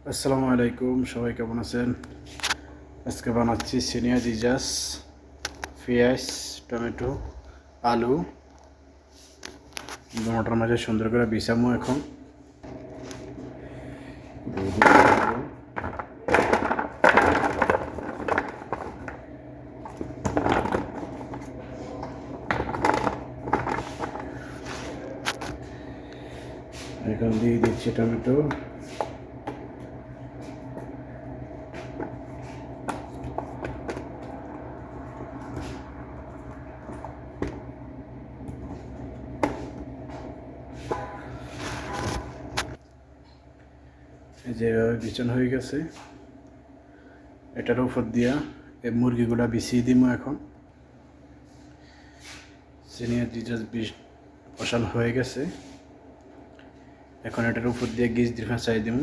আসসালামু আলাইকুম, সবাই কেমন আছেন? আজকে বানাচ্ছি সিনিয়া জিজাস, পেঁয়াজ, টমেটো, আলু, মটর মাঝে সুন্দর করে বিছামো। এখন দিয়ে দিচ্ছি টমেটো। যেভাবে বিছানো হয়ে গেছে, এটার উপর দিয়া এই মুরগিগুলা বিছিয়ে দিব। এখন সিনিয়া জিজাস বসানো হয়ে গেছে। এখন এটার উপর দিয়ে গিজ দিয়ে ফেঁচাই দিব।